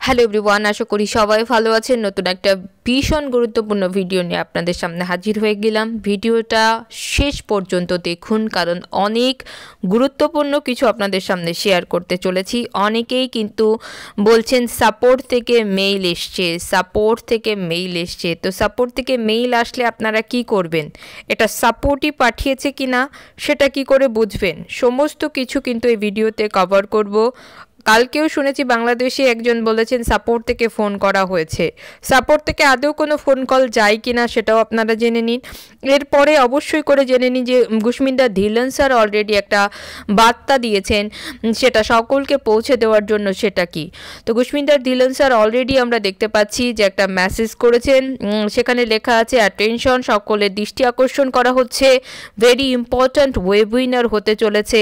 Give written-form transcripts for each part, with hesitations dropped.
Hello everyone, আশা করি সবাই ভালো আছেন। নতুন একটা ভীষণ গুরুত্বপূর্ণ ভিডিও নিয়ে আপনাদের সামনে হাজির হয়ে গেলাম। ভিডিওটা শেষ পর্যন্ত দেখুন, কারণ অনেক গুরুত্বপূর্ণ কিছু আপনাদের সামনে শেয়ার করতে চলেছি। অনেকেই কিন্তু বলছেন সাপোর্ট থেকে মেইল এসছে, সাপোর্ট থেকে মেইল এসছে। তো সাপোর্ট থেকে মেইল আসলে আপনারা কি করবেন? এটা সাপোর্টই পাঠিয়েছে কি না সেটা কি করে বুঝবেন? সমস্ত কিছু কিন্তু এই ভিডিওতে কভার করব। কালকেও শুনেছি বাংলাদেশে একজন বলেছেন সাপোর্ট থেকে ফোন করা হয়েছে। সাপোর্ট থেকে আদৌ কোনো ফোন কল যায় কি না সেটাও আপনারা জেনে নিন। এরপরে অবশ্যই করে জেনে নিন যে গুশমিন্দা ধিলন স্যার অলরেডি একটা বার্তা দিয়েছেন, সেটা সকলকে পৌঁছে দেওয়ার জন্য। সেটা কি? তো গুশমিন্দা ধিলন স্যার অলরেডি আমরা দেখতে পাচ্ছি যে একটা মেসেজ করেছেন, সেখানে লেখা আছে অ্যাটেনশন, সকলের দৃষ্টি আকর্ষণ করা হচ্ছে, ভেরি ইম্পর্ট্যান্ট ওয়েবিনার হতে চলেছে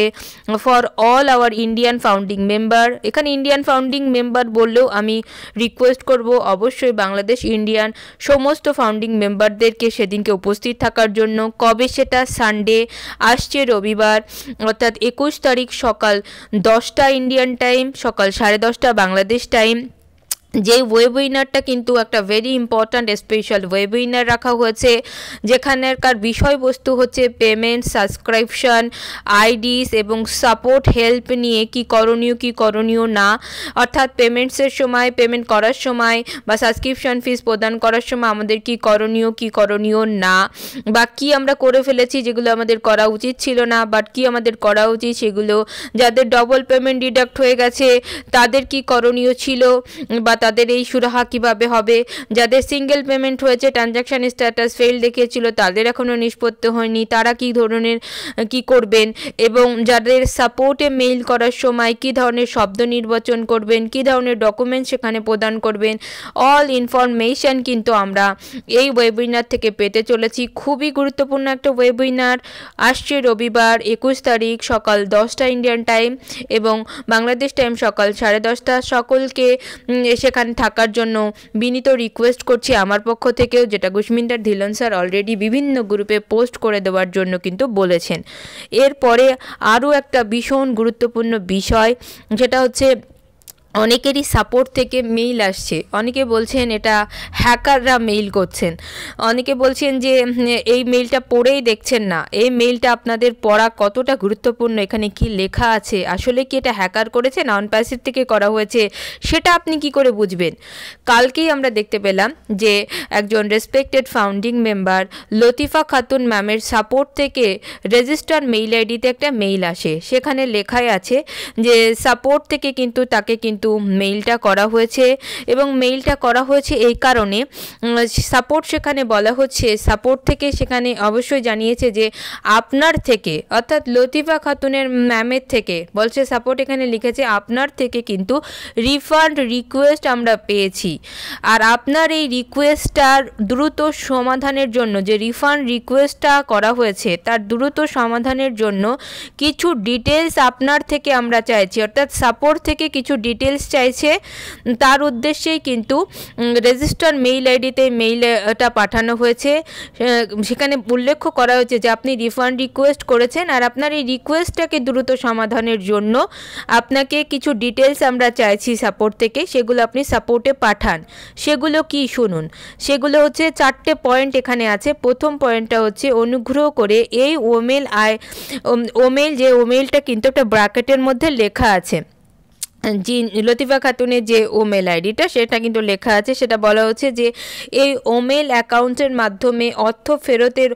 for all our Indian founding member. এখানে ইন্ডিয়ান ফাউন্ডিং মেম্বার বললেও আমি রিকোয়েস্ট করব অবশ্যই বাংলাদেশ ইন্ডিয়ান সমস্ত ফাউন্ডিং মেম্বারদেরকে সেদিনকে উপস্থিত থাকার জন্য। কবে সেটা? সানডে আসছে রবিবার, অর্থাৎ 21 তারিখ সকাল 10টা ইন্ডিয়ান টাইম, সকাল 10:30 বাংলাদেশ টাইম। যেই ওয়েবিনারটা কিন্তু একটা ভেরি ইম্পর্ট্যান্ট স্পেশাল ওয়েবিনার রাখা হয়েছে, যেখানেকার বিষয়বস্তু হচ্ছে পেমেন্ট, সাবস্ক্রিপশন, আইডিস এবং সাপোর্ট হেল্প নিয়ে কি করণীয় না। অর্থাৎ পেমেন্টসের সময়, পেমেন্ট করার সময় বা সাবস্ক্রিপশন ফিস প্রদান করার সময় আমাদের কি করণীয় না, বা কি আমরা করে ফেলেছি যেগুলো আমাদের করা উচিত ছিল না, বাট কি আমাদের করা উচিত সেগুলো। যাদের ডবল পেমেন্ট ডিডাক্ট হয়ে গেছে তাদের কি করণীয় ছিল, বা তাদের এই সুরাহা কিভাবে হবে। যাদের সিঙ্গেল পেমেন্ট হয়েছে, ট্রানজ্যাকশন স্ট্যাটাস ফেল দেখিয়েছিল, তাদের এখনও নিষ্পত্তি হয়নি, তারা কি ধরনের কি করবেন। এবং যাদের সাপোর্টে মেইল করার সময় কি ধরনের শব্দ নির্বাচন করবেন, কি ধরনের ডকুমেন্ট সেখানে প্রদান করবেন, অল ইনফরমেশন কিন্তু আমরা এই ওয়েবিনার থেকে পেতে চলেছি। খুবই গুরুত্বপূর্ণ একটা ওয়েবিনার আসছে রবিবার 21 তারিখ সকাল 10টা ইন্ডিয়ান টাইম এবং বাংলাদেশ টাইম সকাল 10:30। সকলকে সেখানে থাকার জন্য বিনীত রিকোয়েস্ট করছি আমার পক্ষ থেকেও, যেটা গুশমিন্দা ধিলন স্যার অলরেডি বিভিন্ন গ্রুপে পোস্ট করে দেওয়ার জন্য কিন্তু বলেছেন। এরপরে আরও একটা ভীষণ গুরুত্বপূর্ণ বিষয়, যেটা হচ্ছে অনেকেরই সাপোর্ট থেকে মেইল আসছে। অনেকে বলছেন এটা হ্যাকাররা মেইল করছেন, অনেকে বলছেন যে এই মেইলটা পড়েই দেখছেন না। এই মেইলটা আপনাদের পড়া কতটা গুরুত্বপূর্ণ, এখানে কি লেখা আছে, আসলে কি এটা হ্যাকার করেছে না অনপ্যাসিভ থেকে করা হয়েছে, সেটা আপনি কি করে বুঝবেন? কালকেই আমরা দেখতে পেলাম যে একজন রেসপেক্টেড ফাউন্ডিং মেম্বার লতিফা খাতুন ম্যামের সাপোর্ট থেকে রেজিস্টার মেইল আইডিতে একটা মেইল আসে। সেখানে লেখাই আছে যে সাপোর্ট থেকে কিন্তু তাকে মেইলটা করা হয়েছে, এবং মেইলটা করা হয়েছে এই কারণে সাপোর্ট সেখানে বলা হচ্ছে, সাপোর্ট থেকে সেখানে অবশ্যই জানিয়েছে যে আপনার থেকে, অর্থাৎ লতিফা খাতুনের ম্যামের থেকে বলছে, সাপোর্ট এখানে লিখেছে আপনার থেকে কিন্তু রিফান্ড রিকোয়েস্ট আমরা পেয়েছি, আর আপনার এই রিকোয়েস্টটার দ্রুত সমাধানের জন্য, যে রিফান্ড রিকোয়েস্টটা করা হয়েছে তার দ্রুত সমাধানের জন্য কিছু ডিটেলস আপনার থেকে আমরা চাইছি। অর্থাৎ সাপোর্ট থেকে কিছু ডিটেলস চাইছে, তার উদ্দেশ্যেই কিন্তু রেজিস্টার মেইল আইডিতে মেইলটা পাঠানো হয়েছে। সেখানে উল্লেখ করা হয়েছে যে আপনি রিফান্ড রিকোয়েস্ট করেছেন, আর আপনার এই রিকোয়েস্টটাকে দ্রুত সমাধানের জন্য আপনাকে কিছু ডিটেলস আমরা চাইছি সাপোর্ট থেকে, সেগুলো আপনি সাপোর্টে পাঠান। সেগুলো কি শুনুন, সেগুলো হচ্ছে 4টে পয়েন্ট এখানে আছে। প্রথম পয়েন্টটা হচ্ছে, অনুগ্রহ করে এই ওমেল, যে ওমেলটা কিন্তু একটা ব্র্যাকেটের মধ্যে লেখা আছে, জি লতিফা খাতুনের যে ওমেল আইডিটা সেটা কিন্তু লেখা আছে, সেটা বলা হচ্ছে যে এই ওমেল অ্যাকাউন্টের মাধ্যমে অর্থ ফেরতের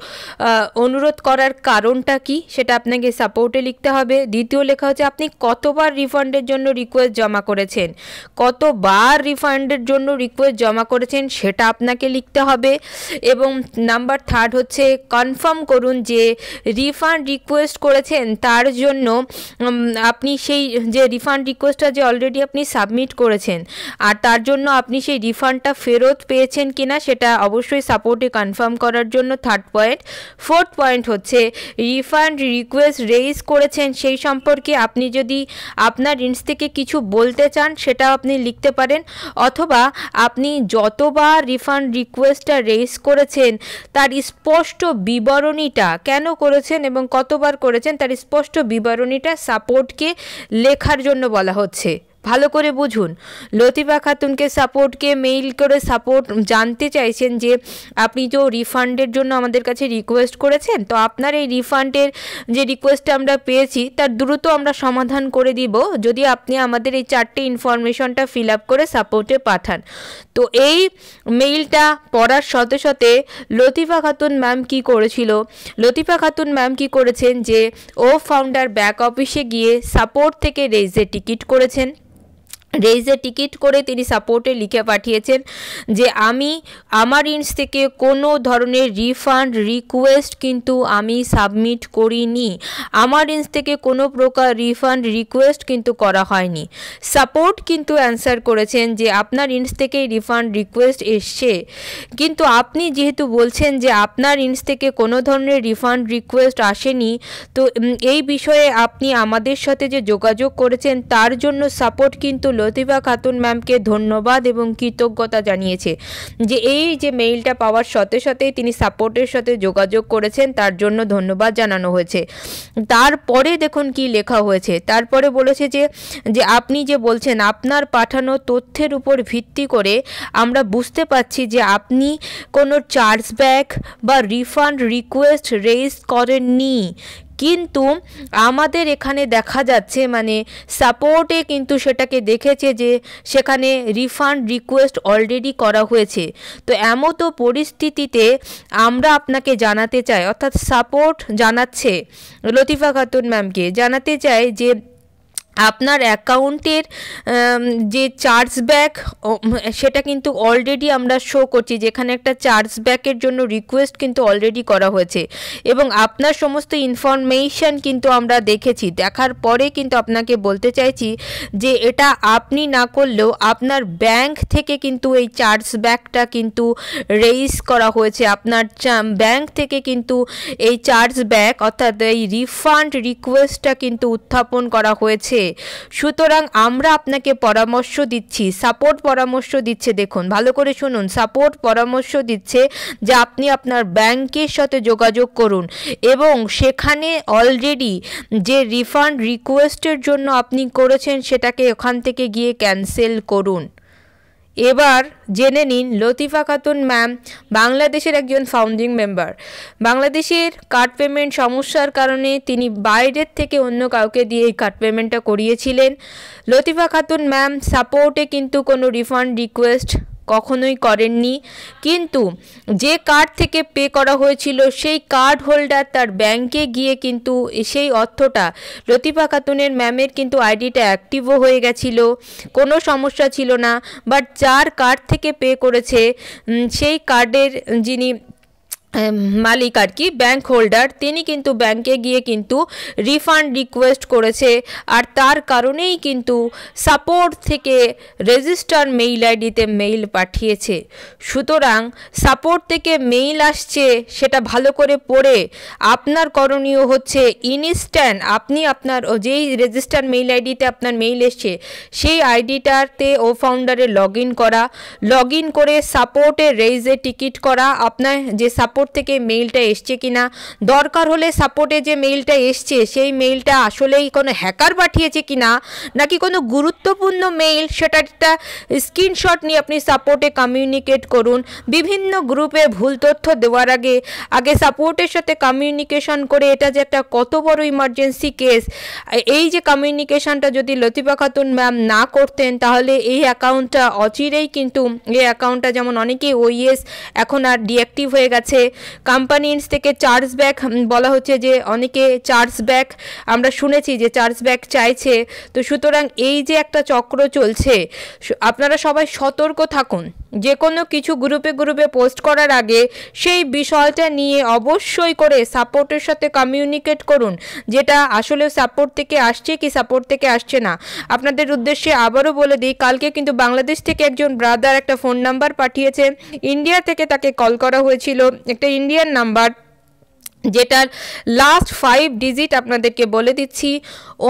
অনুরোধ করার কারণটা কি সেটা আপনাকে সাপোর্টে লিখতে হবে। দ্বিতীয় লেখা হচ্ছে আপনি কতবার রিফান্ডের জন্য রিকোয়েস্ট জমা করেছেন, কতবার রিফান্ডের জন্য রিকোয়েস্ট জমা করেছেন সেটা আপনাকে লিখতে হবে। এবং নাম্বার 3 হচ্ছে কনফার্ম করুন যে রিফান্ড রিকোয়েস্ট করেছেন তার জন্য আপনি সেই যে রিফান্ড রিকোয়েস্টটা যে অলরেডি আপনি সাবমিট করেছেন, আর তার জন্য আপনি সেই রিফান্ডটা ফেরত পেয়েছেন কিনা সেটা অবশ্যই সাপোর্টে কনফার্ম করার জন্য 3rd পয়েন্ট। 4th পয়েন্ট হচ্ছে রিফান্ড রিকোয়েস্ট রেইজ করেছেন সেই সম্পর্কে আপনি যদি আপনার ইন্স থেকে কিছু বলতে চান সেটাও আপনি লিখতে পারেন, অথবা আপনি যতবার রিফান্ড রিকোয়েস্টটা রেইজ করেছেন তার স্পষ্ট বিবরণীটা, কেন করেছেন এবং কতবার করেছেন তার স্পষ্ট বিবরণীটা সাপোর্টকে লেখার জন্য বলা হচ্ছে। ভালো করে বুঝুন। লতিফা খাতুনকে সাপোর্টকে মেইল করে সাপোর্ট জানতে চাইছেন যে আপনি তো রিফান্ডের জন্য আমাদের কাছে রিকোয়েস্ট করেছেন, তো আপনার এই রিফান্ডের যে রিকোয়েস্টটা আমরা পেয়েছি তার দ্রুত আমরা সমাধান করে দিব যদি আপনি আমাদের এই 4টে ইনফরমেশনটা ফিল আপ করে সাপোর্টে পাঠান। তো এই মেইলটা পড়ার সাথে সাথে লতিফা খাতুন ম্যাম কী করেছিল, লতিফা খাতুন ম্যাম কী করেছেন যে ও ফাউন্ডার ব্যাক অফিসে গিয়ে সাপোর্ট থেকে রেইজের টিকিট করেছেন। রেইজে টিকিট করে তিনি সাপোর্টে লিখে পাঠিয়েছেন যে আমি আমার ইন্স থেকে কোনো ধরনের রিফান্ড রিকোয়েস্ট কিন্তু আমি সাবমিট করিনি, আমার ইন্স থেকে কোনো প্রকার রিফান্ড রিকোয়েস্ট কিন্তু করা হয়নি। সাপোর্ট কিন্তু অ্যান্সার করেছেন যে আপনার ইন্স থেকেই রিফান্ড রিকোয়েস্ট এসছে, কিন্তু আপনি যেহেতু বলছেন যে আপনার ইন্স থেকে কোনো ধরনের রিফান্ড রিকোয়েস্ট আসেনি, তো এই বিষয়ে আপনি আমাদের সাথে যে যোগাযোগ করেছেন তার জন্য সাপোর্ট কিন্তু লতিফা খাতুন ম্যামকে ধন্যবাদ এবং কৃতজ্ঞতা জানিয়েছে যে এই যে মেইলটা পাওয়ার সাথে সাথেই তিনি সাপোর্টের সাথে যোগাযোগ করেছেন তার জন্য ধন্যবাদ জানানো হয়েছে। তারপরে দেখুন কি লেখা হয়েছে, তারপরে বলেছে যে আপনি যে বলছেন আপনার পাঠানো তথ্যের উপর ভিত্তি করে আমরা বুঝতে পারছি যে আপনি কোনো চার্জব্যাক বা রিফান্ড রিকোয়েস্ট রেইজ করেননি, কিন্তু আমাদের এখানে দেখা যাচ্ছে মানে সাপোর্টে কিন্তু সেটাকে দেখেছে যে সেখানে রিফান্ড রিকোয়েস্ট অলরেডি করা হয়েছে। তো এমতো পরিস্থিতিতে আমরা আপনাকে জানাতে চাই, অর্থাৎ সাপোর্ট জানাচ্ছে লতিফা খাতুন ম্যামকে জানাতে চাই যে আপনার অ্যাকাউন্টের যে চার্জব্যাক সেটা কিন্তু অলরেডি আমরা শো করছি, যেখানে একটা চার্জব্যাকের জন্য রিকোয়েস্ট কিন্তু অলরেডি করা হয়েছে এবং আপনার সমস্ত ইনফরমেশন কিন্তু আমরা দেখেছি, দেখার পরে কিন্তু আপনাকে বলতে চাইছি যে এটা আপনি না করলেও আপনার ব্যাংক থেকে কিন্তু এই চার্জব্যাকটা কিন্তু রেইজ করা হয়েছে, আপনার ব্যাংক থেকে কিন্তু এই চার্জব্যাক অর্থাৎ এই রিফান্ড রিকোয়েস্টটা কিন্তু উত্থাপন করা হয়েছে। সুতরাং আমরা আপনাকে পরামর্শ দিচ্ছি, সাপোর্ট পরামর্শ দিচ্ছে, দেখুন ভালো করে শুনুন, সাপোর্ট পরামর্শ দিচ্ছে যে আপনি আপনার ব্যাংকের সাথে যোগাযোগ করুন এবং সেখানে অলরেডি যে রিফান্ড রিকোয়েস্টের জন্য আপনি করেছেন সেটাকে ওখান থেকে গিয়ে ক্যান্সেল করুন। এবার জেনে নিন লতিফা খাতুন ম্যাম বাংলাদেশের একজন ফাউন্ডিং মেম্বার। বাংলাদেশের কার্ড পেমেন্ট সমস্যার কারণে তিনি বাইরের থেকে অন্য কাউকে দিয়ে এই কার্ড পেমেন্টটা করিয়েছিলেন। লতিফা খাতুন ম্যাম সাপোর্টে কিন্তু কোনো রিফান্ড রিকোয়েস্ট কখনোই করেননি, কিন্তু যে কার্ড থেকে পে করা হয়েছিল সেই কার্ড হোল্ডার তার ব্যাংকে গিয়ে কিন্তু সেই অর্থটা লতিফা খাতুনের ম্যামের কিন্তু আইডিটা অ্যাক্টিভও হয়ে গেছিল, কোনো সমস্যা ছিল না। বাট যার কার্ড থেকে পে করেছে সেই কার্ডের যিনি মালিক আর কি ব্যাংক হোল্ডার, তিনি কিন্তু ব্যাংকে গিয়ে কিন্তু রিফান্ড রিকোয়েস্ট করেছে আর তার কারণেই কিন্তু সাপোর্ট থেকে রেজিস্টার মেইল আইডিতে মেইল পাঠিয়েছে। সুতরাং সাপোর্ট থেকে মেইল আসছে সেটা ভালো করে পড়ে আপনার করণীয় হচ্ছে ইনস্ট্যান্ট আপনি আপনার যেই রেজিস্টার মেইল আইডিতে আপনার মেইল এসছে সেই আইডিটাতে ও ফাউন্ডারে লগ ইন করে সাপোর্টে রেইজে টিকিট করা, আপনার যে সাপোর্ট থেকে মেইলটা এসছে কিনা, দরকার হলে সাপোর্টে যে মেইলটা এসছে সেই মেইলটা আসলেই কোনো হ্যাকার পাঠিয়েছে কিনা নাকি কোনো গুরুত্বপূর্ণ মেইল, সেটা একটা স্ক্রিনশট নিয়ে আপনি সাপোর্টে কমিউনিকেট করুন। বিভিন্ন গ্রুপে ভুল তথ্য দেওয়ার আগে সাপোর্টের সাথে কমিউনিকেশন করে এটা যে একটা কত বড় ইমার্জেন্সি কেস, এই যে কমিউনিকেশনটা যদি লতিফা খাতুন ম্যাম না করতেন তাহলে এই অ্যাকাউন্টটা অচিরেই কিন্তু এই অ্যাকাউন্টটা যেমন অনেকেই ওইএস এখন আর ডিঅ্যাক্টিভ হয়ে গেছে, কোম্পানিজ থেকে চার্জব্যাক বলা হচ্ছে যে অনেকে চার্জব্যাক আমরা শুনেছি যে চার্জব্যাক চাইছে। তো সুতরাং এই যে একটা চক্র চলছে, আপনারা সবাই সতর্ক থাকুন। যে কোনো কিছু গ্রুপে পোস্ট করার আগে সেই বিষয়টা নিয়ে অবশ্যই করে সাপোর্টের সাথে কমিউনিকেট করুন, যেটা আসলে সাপোর্ট থেকে আসছে কি সাপোর্ট থেকে আসছে না। আপনাদের উদ্দেশ্যে আবারও বলে দিই, কালকে কিন্তু বাংলাদেশ থেকে একজন ব্রাদার একটা ফোন নাম্বার পাঠিয়েছে, ইন্ডিয়া থেকে তাকে কল করা হয়েছিল, একটা ইন্ডিয়ান নাম্বার যেটার লাস্ট 5 ডিজিট আপনাদেরকে বলে দিচ্ছি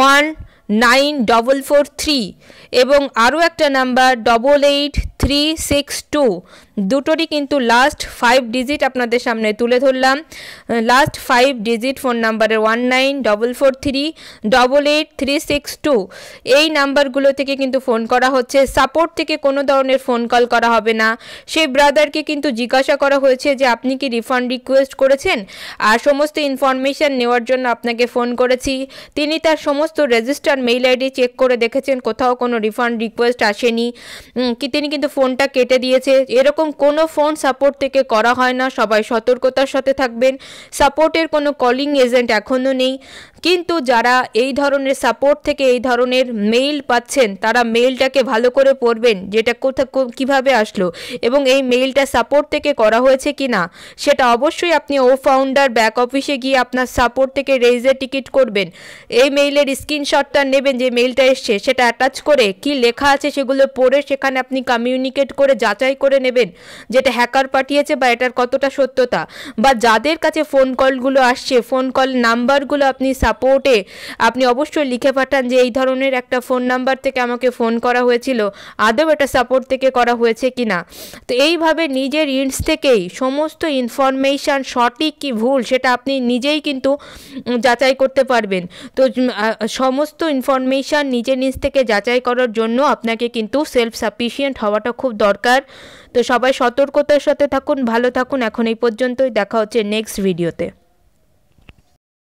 1 9443 এবং আরও একটা নাম্বার 888362, দুটোরই কিন্তু লাস্ট 5 ডিজিট আপনাদের সামনে তুলে ধরলাম। লাস্ট 5 ডিজিট ফোন নাম্বারের 19443 888362 এই নাম্বারগুলো থেকে কিন্তু ফোন করা হচ্ছে। সাপোর্ট থেকে কোনো ধরনের ফোন কল করা হবে না। সেই ব্রাদারকে কিন্তু জিজ্ঞাসা করা হয়েছে যে আপনি কি রিফান্ড রিকোয়েস্ট করেছেন, আর সমস্ত ইনফরমেশান নেওয়ার জন্য আপনাকে ফোন করেছি। তিনি তার সমস্ত রেজিস্টার মেইল আইডি চেক করে দেখেছেন, কোথাও কোনো রিফান্ড রিকোয়েস্ট আসেনি, তিনি কিন্তু ফোনটা কেটে দিয়েছে। এরকম কোনো ফোন সাপোর্ট থেকে করা হয় না, সবাই সতর্কতার সাথে থাকবেন। সাপোর্টের কোনো কলিং এজেন্ট এখনও নেই, কিন্তু যারা এই ধরনের সাপোর্ট থেকে এই ধরনের মেইল পাচ্ছেন তারা মেইলটাকে ভালো করে পড়বেন, যেটা কীভাবে আসলো এবং এই মেইলটা সাপোর্ট থেকে করা হয়েছে কি না সেটা অবশ্যই আপনি ও ফাউন্ডার ব্যাক অফিসে গিয়ে আপনার সাপোর্ট থেকে রেইজের টিকিট করবেন। এই মেইলের স্ক্রিনশটটা নেবেন, যে মেইলটা এসছে সেটা অ্যাটাচ করে কি লেখা আছে সেগুলো পড়ে সেখানে আপনি কমিউনিকেট করে যাচাই করে নেবেন যেটা হ্যাকার পাঠিয়েছে বা এটার কতটা সত্যতা, বা যাদের কাছে ফোন কলগুলো আসছে ফোন কল নাম্বারগুলো আপনি সাপোর্টে আপনি অবশ্যই লিখে পাঠান যে এই ধরনের একটা ফোন নাম্বার থেকে আমাকে ফোন করা হয়েছিল, আদৌ এটা সাপোর্ট থেকে করা হয়েছে কি না। তো এইভাবে নিজের ইন্স থেকেই সমস্ত ইনফরমেশান সঠিক কি ভুল সেটা আপনি নিজেই কিন্তু যাচাই করতে পারবেন। তো সমস্ত ইনফরমেশান নিজের নিজ থেকে যাচাই করার জন্য আপনাকে কিন্তু সেলফ সাফিশিয়েন্ট হওয়াটা খুব দরকার। তো সবাই সতর্কতার সাথে থাকুন, ভালো থাকুন। এখন এই পর্যন্তই, দেখা হচ্ছে নেক্সট ভিডিওতে।